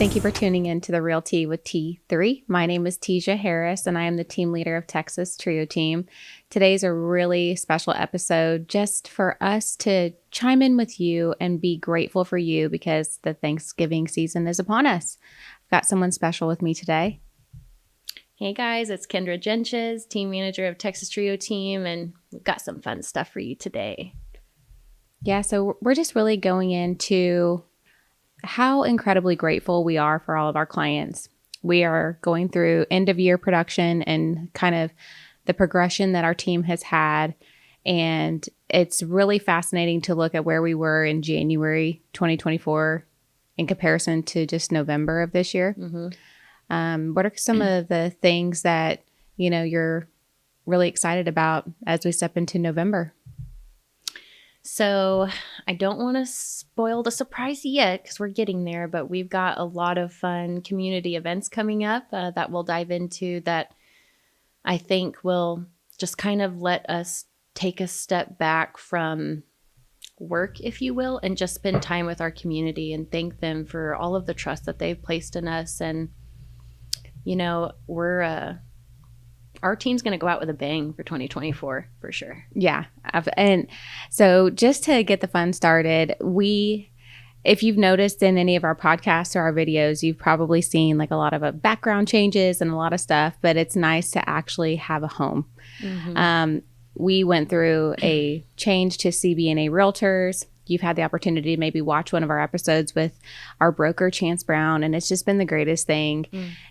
Thank you for tuning in to The Real Tea with T3. My name is Tesia Harris, and I am the team leader of Texas Trio Team. Today's a really special episode just for us to chime in with you and be grateful for you because the Thanksgiving season is upon us. I've got someone special with me today. Hey guys, it's Kindra Gentges, team manager of Texas Trio Team, and we've got some fun stuff for you today. Yeah, so we're just really going into how incredibly grateful we are for all of our clients. We are going through end of year production and kind of the progression that our team has had. And it's really fascinating to look at where we were in January 2024 in comparison to just November of this year. Mm-hmm. What are some of the things that, you're really excited about as we step into November? So I don't want to spoil the surprise yet because we're getting there, but we've got a lot of fun community events coming up that we'll dive into that I think will just kind of let us take a step back from work, if you will, and just spend time with our community and thank them for all of the trust that they've placed in us. And, our team's going to go out with a bang for 2024 for sure. Yeah. And so just to get the fun started, if you've noticed in any of our podcasts or our videos, you've probably seen like a lot of background changes and a lot of stuff, but it's nice to actually have a home. Mm-hmm. We went through a change to CB&A Realtors. You've had the opportunity to maybe watch one of our episodes with our broker, Chance Brown, and it's just been the greatest thing.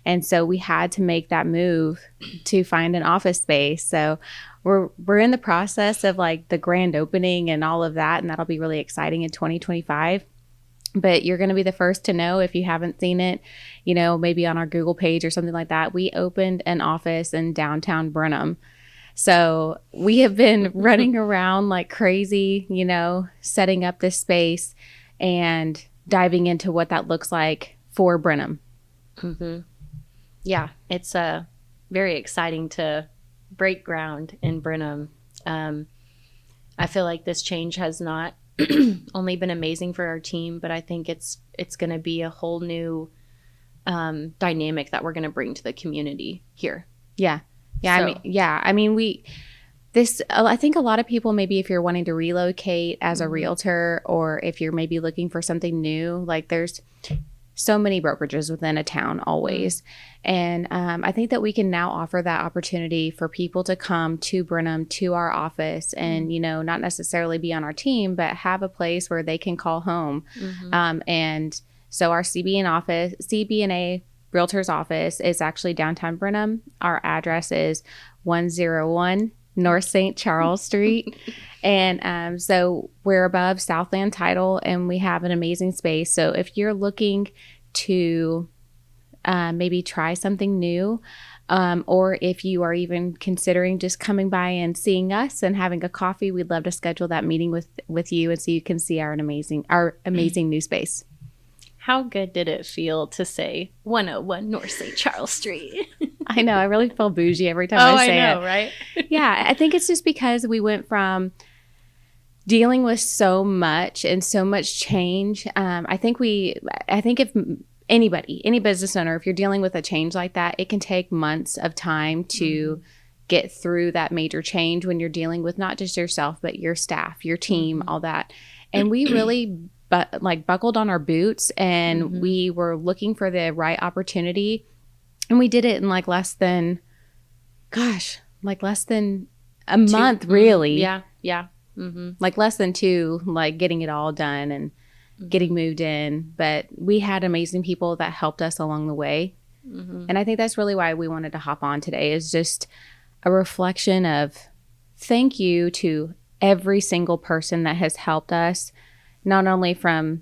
And so we had to make that move to find an office space. So we're in the process of like the grand opening and all of that, and that'll be really exciting in 2025. But you're going to be the first to know if you haven't seen it, maybe on our Google page or something like that. We opened an office in downtown Brenham. So we have been running around like crazy, setting up this space and diving into what that looks like for Brenham. Mm-hmm. Yeah, it's very exciting to break ground in Brenham. I feel like this change has not only been amazing for our team, but I think it's going to be a whole new dynamic that we're going to bring to the community here. Yeah. Yeah. So. I think a lot of people, maybe if you're wanting to relocate as a realtor, or if you're maybe looking for something new, like there's so many brokerages within a town always. And I think that we can now offer that opportunity for people to come to Brenham, to our office and, not necessarily be on our team, but have a place where they can call home. And so our CB&A Realtor's office is actually downtown Brenham. Our address is 101 North St. Charles Street. And so we're above Southland Title and we have an amazing space. So if you're looking to maybe try something new, or if you are even considering just coming by and seeing us and having a coffee, we'd love to schedule that meeting with you and so you can see our amazing new space. How good did it feel to say 101 North St. Charles Street? I know. I really feel bougie every time I say it. I know, right? Yeah. I think it's just because we went from dealing with so much and so much change. I think if any business owner, if you're dealing with a change like that, it can take months of time to get through that major change when you're dealing with not just yourself, but your staff, your team, all that. And we really buckled on our boots and we were looking for the right opportunity, and we did it in less than a month, really. Yeah. Less than 2, getting it all done and getting moved in. But we had amazing people that helped us along the way. And I think that's really why we wanted to hop on today, is just a reflection of thank you to every single person that has helped us, not only from,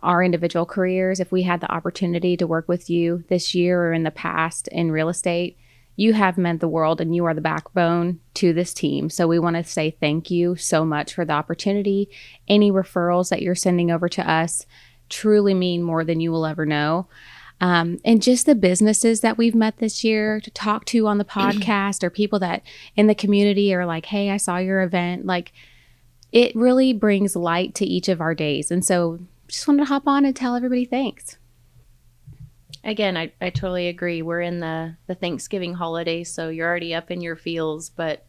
our individual careers. If we had the opportunity to work with you this year or in the past in real estate, you have meant the world and you are the backbone to this team. So we want to say thank you so much for the opportunity. Any referrals that you're sending over to us truly mean more than you will ever know. And just the businesses that we've met this year to talk to on the podcast, or people that in the community are like, hey, I saw your event. It really brings light to each of our days. And so just wanted to hop on and tell everybody thanks. Again, I totally agree. We're in the Thanksgiving holiday, so you're already up in your feels. But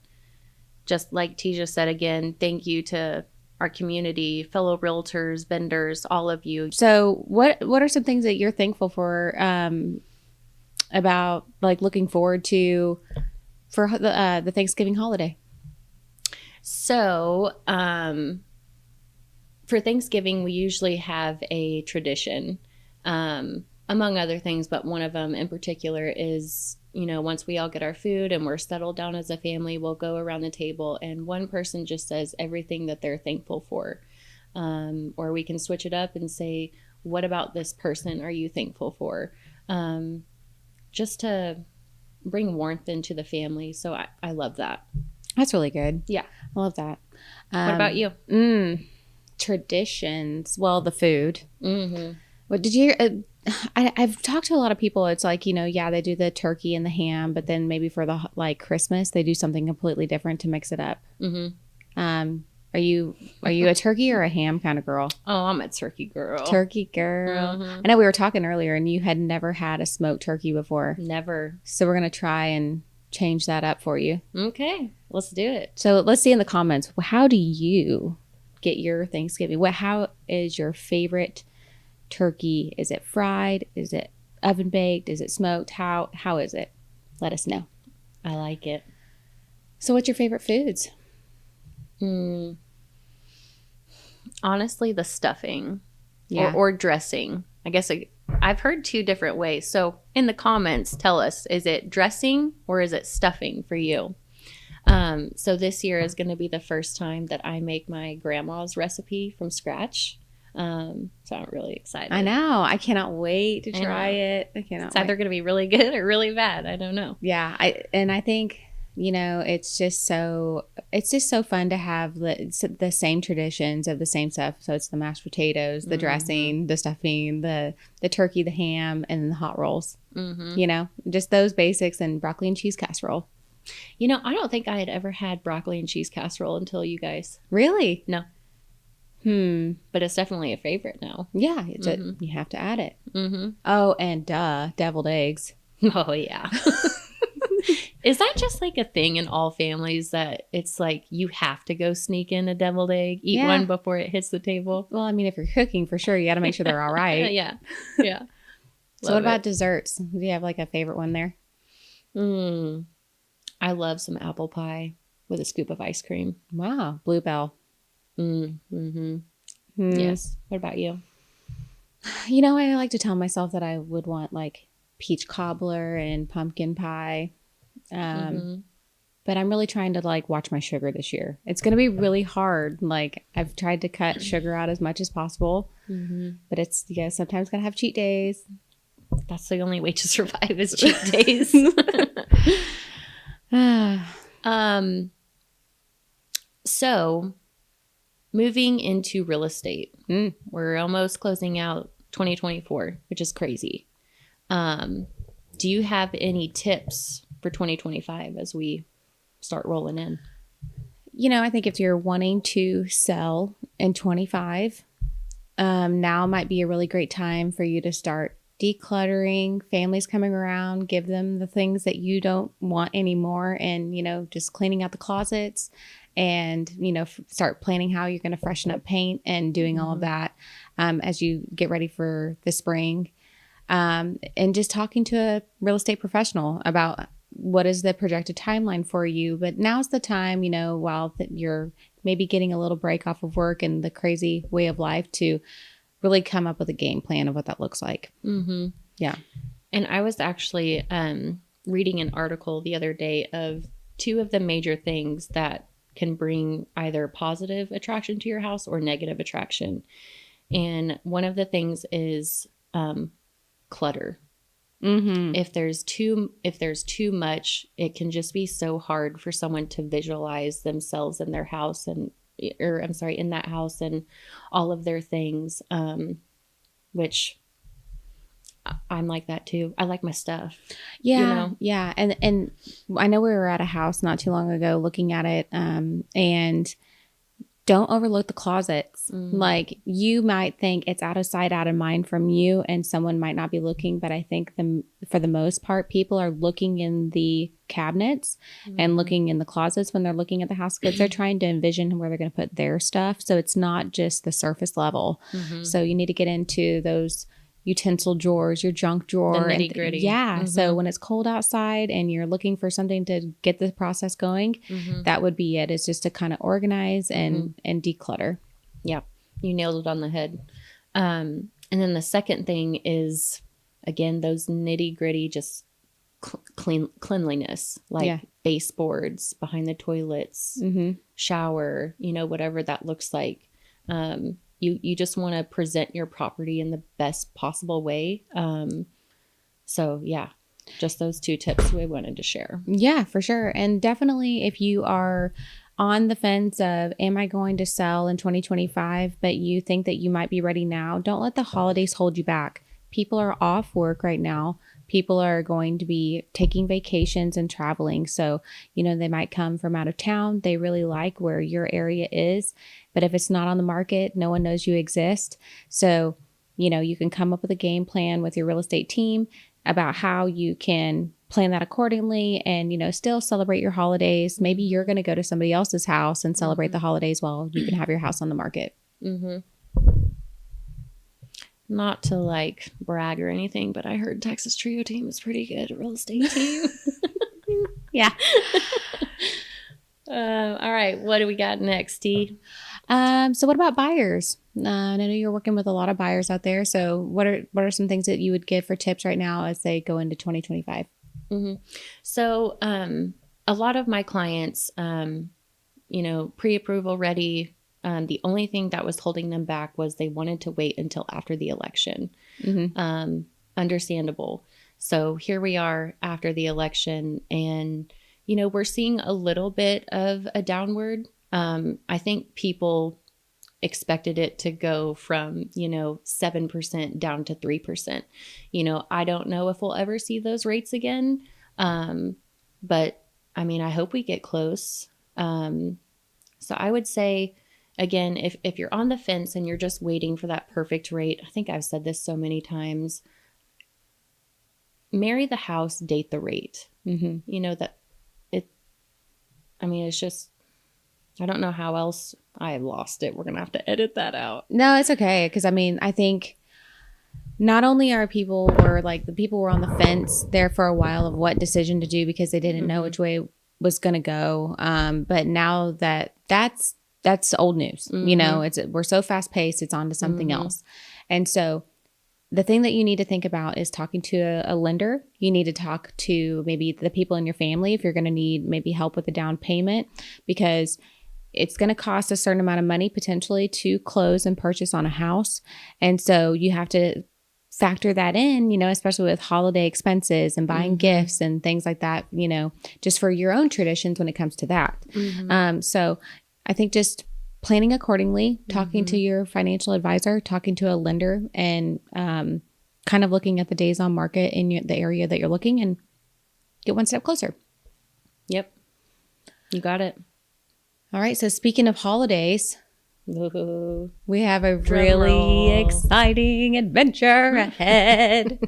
just like Tesia said again, thank you to our community, fellow realtors, vendors, all of you. So what are some things that you're thankful for about like looking forward to for the Thanksgiving holiday? So for Thanksgiving, we usually have a tradition, among other things, but one of them in particular is, once we all get our food and we're settled down as a family, we'll go around the table and one person just says everything that they're thankful for. Or we can switch it up and say, what about this person are you thankful for? Just to bring warmth into the family. So I love that. That's really good. Yeah. I love that. What about you? Traditions. Well, the food. Mm-hmm. What did you I've talked to a lot of people. It's like, they do the turkey and the ham, but then maybe for the Christmas, they do something completely different to mix it up. Mm-hmm. Are you a turkey or a ham kind of girl? Oh, I'm a turkey girl. Turkey girl. Mm-hmm. I know we were talking earlier and you had never had a smoked turkey before. Never. So we're going to try and change that up for you. Okay, let's do it. So let's see in the comments, how do you get your Thanksgiving? How is your favorite turkey? Is it fried? Is it oven baked? Is it smoked? How is it? Let us know. I like it. So what's your favorite foods? Honestly, the stuffing. Yeah. Or dressing. I guess I've heard two different ways. So in the comments, tell us, is it dressing or is it stuffing for you? So this year is going to be the first time that I make my grandma's recipe from scratch. So I'm really excited. I know. I cannot wait to try it. It's either going to be really good or really bad. I don't know. Yeah. I think, it's just so fun to have the same traditions of the same stuff. So it's the mashed potatoes, the dressing, the stuffing, the turkey, the ham, and the hot rolls. Mm-hmm. Just those basics, and broccoli and cheese casserole. I don't think I had ever had broccoli and cheese casserole until you guys. Really? No. But it's definitely a favorite now. Yeah, you have to add it. Mm-hmm. Oh, and deviled eggs. Oh, yeah. Is that just like a thing in all families that it's like you have to go sneak in a deviled egg, eat one before it hits the table? Well, I mean, if you're cooking, for sure, you got to make sure they're all right. Yeah. So what about desserts? Do you have like a favorite one there? I love some apple pie with a scoop of ice cream. Wow. Bluebell. Mm-hmm. Yes. What about you? I like to tell myself that I would want like peach cobbler and pumpkin pie. But I'm really trying to like watch my sugar this year. It's going to be really hard. Like I've tried to cut sugar out as much as possible, but it's, sometimes got to have cheat days. That's the only way to survive is cheat days. So moving into real estate, we're almost closing out 2024, which is crazy. Do you have any tips for 2025 as we start rolling in? I think if you're wanting to sell in 25, now might be a really great time for you to start decluttering. Families coming around, give them the things that you don't want anymore, and just cleaning out the closets, and start planning how you're going to freshen up paint and doing all of that as you get ready for the spring, and just talking to a real estate professional about what is the projected timeline for you. But now's the time, while you're maybe getting a little break off of work and the crazy way of life, to really come up with a game plan of what that looks like. Yeah. And I was actually reading an article the other day of two of the major things that can bring either positive attraction to your house or negative attraction. And one of the things is clutter. If there's too much, it can just be so hard for someone to visualize themselves in their house in that house and all of their things, which I'm like that too. I like my stuff. Yeah. Yeah. And I know we were at a house not too long ago looking at it. And don't overlook the closets. Like, you might think it's out of sight, out of mind from you, and someone might not be looking. But I think for the most part, people are looking in the cabinets and looking in the closets when they're looking at the house, because they're trying to envision where they're going to put their stuff. So it's not just the surface level. So you need to get into those utensil drawers, your junk drawer, the nitty gritty. So when it's cold outside and you're looking for something to get the process going, that would be it. It's just to kind of organize and declutter. Yeah, you nailed it on the head. And then the second thing is, again, those nitty gritty, just cleanliness, like baseboards behind the toilets, shower, whatever that looks like. You just want to present your property in the best possible way. So yeah, just those 2 tips we wanted to share. Yeah, for sure. And definitely, if you are on the fence of, am I going to sell in 2025, but you think that you might be ready now, don't let the holidays hold you back. People are off work right now. People are going to be taking vacations and traveling. So, they might come from out of town. They really like where your area is. But if it's not on the market, no one knows you exist. So, you can come up with a game plan with your real estate team about how you can plan that accordingly and, still celebrate your holidays. Maybe you're going to go to somebody else's house and celebrate the holidays while you can have your house on the market. Not to brag or anything, but I heard Texas Trio Team is pretty good at real estate team. Yeah. All right. What do we got next, T? So what about buyers? I know you're working with a lot of buyers out there. So what are some things that you would give for tips right now as they go into 2025? So a lot of my clients, pre-approval ready. The only thing that was holding them back was they wanted to wait until after the election. Understandable. So here we are after the election, and, we're seeing a little bit of a downward. I think people expected it to go from, 7% down to 3%. I don't know if we'll ever see those rates again. But I hope we get close. So I would say, again, if you're on the fence and you're just waiting for that perfect rate, I think I've said this so many times, marry the house, date the rate. It's just, I don't know how else. I lost it. We're going to have to edit that out. No, it's okay. Because I think not only are the people were on the fence there for a while of what decision to do because they didn't know which way it was going to go. But now that's old news. We're so fast paced. It's on to something else. And so the thing that you need to think about is talking to a lender. You need to talk to maybe the people in your family if you're going to need maybe help with the down payment, because it's going to cost a certain amount of money potentially to close and purchase on a house. And so you have to factor that in, especially with holiday expenses and buying gifts and things like that, just for your own traditions when it comes to that. So I think just planning accordingly, talking to your financial advisor, talking to a lender, and kind of looking at the days on market in the area that you're looking, and get one step closer. Yep. You got it. All right. So speaking of holidays, ooh, we have a really exciting adventure ahead.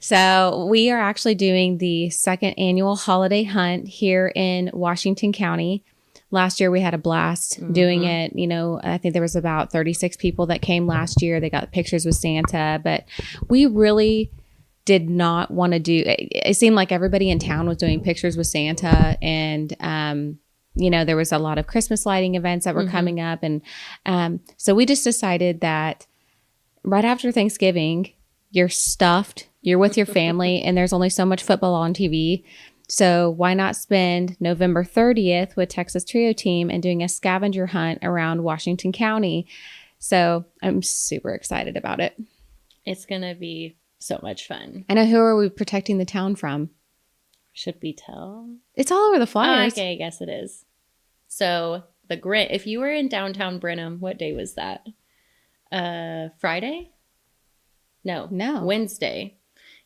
So we are actually doing the second annual holiday hunt here in Washington County. Last year we had a blast doing it. I think there was about 36 people that came last year. They got pictures with Santa, but we really did not want to do it. It seemed like everybody in town was doing pictures with Santa, and there was a lot of Christmas lighting events that were coming up. And so we just decided that right after Thanksgiving, you're stuffed, you're with your family, and there's only so much football on TV. So why not spend November 30th with Texas Trio Team and doing a scavenger hunt around Washington County? So I'm super excited about it. It's going to be so much fun. I know. Who are we protecting the town from? Should we tell? It's all over the flyers. Okay, I guess it is. So if you were in downtown Brenham, what day was that? Friday? No. Wednesday.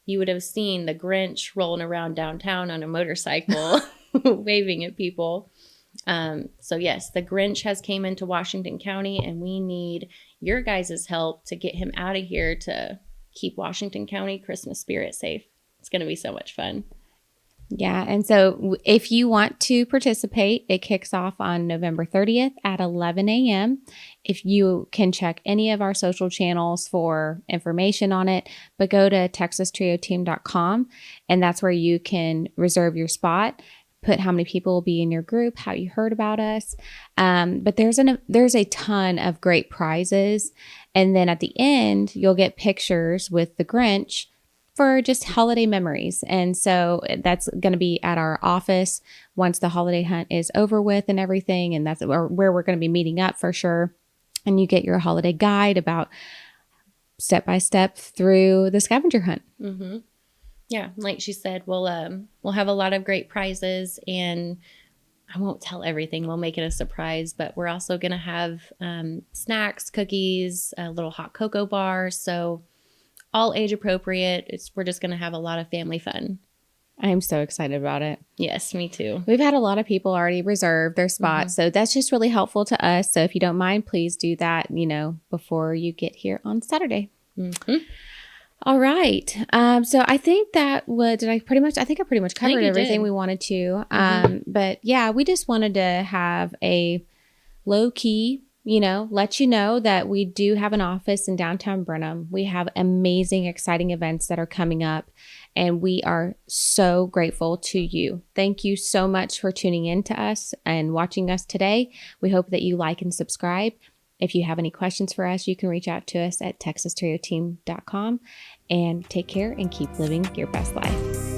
You would have seen the Grinch rolling around downtown on a motorcycle, waving at people. So yes, the Grinch has came into Washington County, and we need your guys' help to get him out of here to keep Washington County Christmas spirit safe. It's going to be so much fun. Yeah. And so if you want to participate, it kicks off on November 30th at 11 a.m. If you can check any of our social channels for information on it, but go to texastrioteam.com, and that's where you can reserve your spot, put how many people will be in your group, how you heard about us. But there's a ton of great prizes. And then at the end, you'll get pictures with the Grinch for just holiday memories. And so that's going to be at our office once the holiday hunt is over with and everything. And that's where we're going to be meeting up for sure. And you get your holiday guide about step by step through the scavenger hunt. Mm-hmm. Yeah. Like she said, we'll have a lot of great prizes, and I won't tell everything. We'll make it a surprise, but we're also going to have snacks, cookies, a little hot cocoa bar. So all age appropriate. We're just going to have a lot of family fun. I'm so excited about it. Yes, me too. We've had a lot of people already reserve their spots. So that's just really helpful to us. So if you don't mind, please do that, before you get here on Saturday. Mm-hmm. All right. So I think that I pretty much covered everything we wanted to. But yeah, we just wanted to have a low key, let you know that we do have an office in downtown Brenham. We have amazing, exciting events that are coming up, and we are so grateful to you. Thank you so much for tuning in to us and watching us today. We hope that you like and subscribe. If you have any questions for us, you can reach out to us at texastrioteam.com, and take care and keep living your best life.